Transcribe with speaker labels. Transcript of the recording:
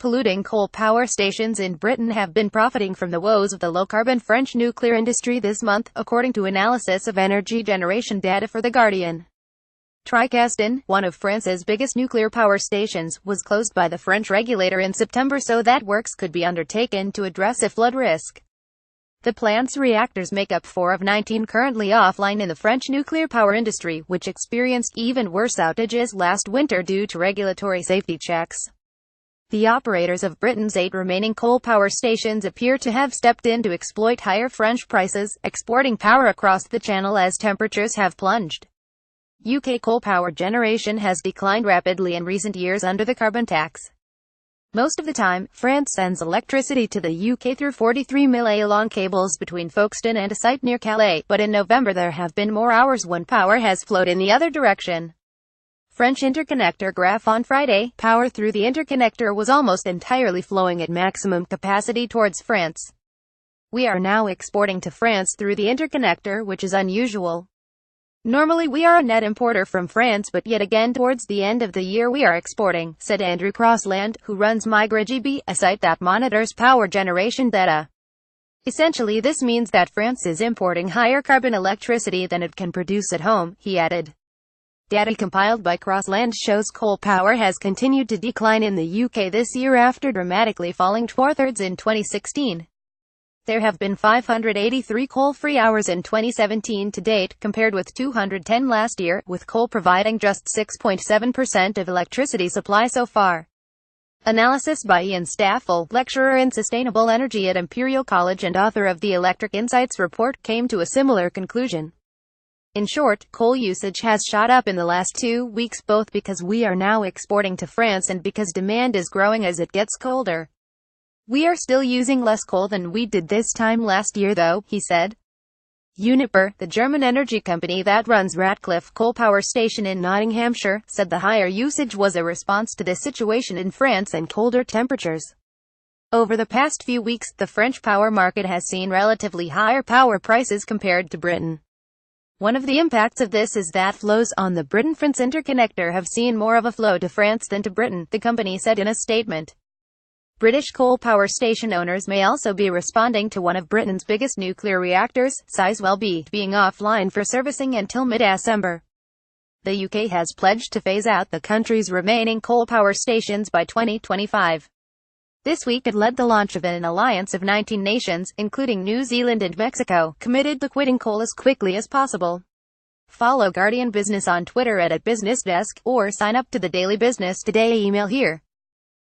Speaker 1: polluting coal power stations in Britain have been profiting from the woes of the low-carbon French nuclear industry this month, according to analysis of energy generation data for The Guardian. Tricastin, one of France's biggest nuclear power stations, was closed by the French regulator in September so that works could be undertaken to address a flood risk. The plant's reactors make up 4 of 19 currently offline in the French nuclear power industry, which experienced even worse outages last winter due to regulatory safety checks. The operators of Britain's 8 remaining coal power stations appear to have stepped in to exploit higher French prices, exporting power across the channel as temperatures have plunged. UK coal power generation has declined rapidly in recent years under the carbon tax. Most of the time, France sends electricity to the UK through 43 mil long cables between Folkestone and a site near Calais, but in November there have been more hours when power has flowed in the other direction. French interconnector graph on Friday, power through the interconnector was almost entirely flowing at maximum capacity towards France. We are now exporting to France through the interconnector, which is unusual. Normally we are a net importer from France, but yet again towards the end of the year we are exporting, said Andrew Crossland, who runs MigraGB, a site that monitors power generation data. Essentially this means that France is importing higher carbon electricity than it can produce at home, he added. Data compiled by Crossland shows coal power has continued to decline in the UK this year after dramatically falling 2/3 in 2016. There have been 583 coal-free hours in 2017 to date, compared with 210 last year, with coal providing just 6.7% of electricity supply so far. Analysis by Ian Staffel, lecturer in sustainable energy at Imperial College and author of the Electric Insights report, came to a similar conclusion. In short, coal usage has shot up in the last 2 weeks both because we are now exporting to France and because demand is growing as it gets colder. We are still using less coal than we did this time last year though, he said. Uniper, the German energy company that runs Ratcliffe coal power station in Nottinghamshire, said the higher usage was a response to the situation in France and colder temperatures. Over the past few weeks, the French power market has seen relatively higher power prices compared to Britain. One of the impacts of this is that flows on the Britain-France interconnector have seen more of a flow to France than to Britain, the company said in a statement. British coal power station owners may also be responding to one of Britain's biggest nuclear reactors, Sizewell B, being offline for servicing until mid-December. The UK has pledged to phase out the country's remaining coal power stations by 2025. This week it led the launch of an alliance of 19 nations, including New Zealand and Mexico, committed to quitting coal as quickly as possible. Follow Guardian Business on Twitter @BusinessDesk, or sign up to the Daily Business Today email here.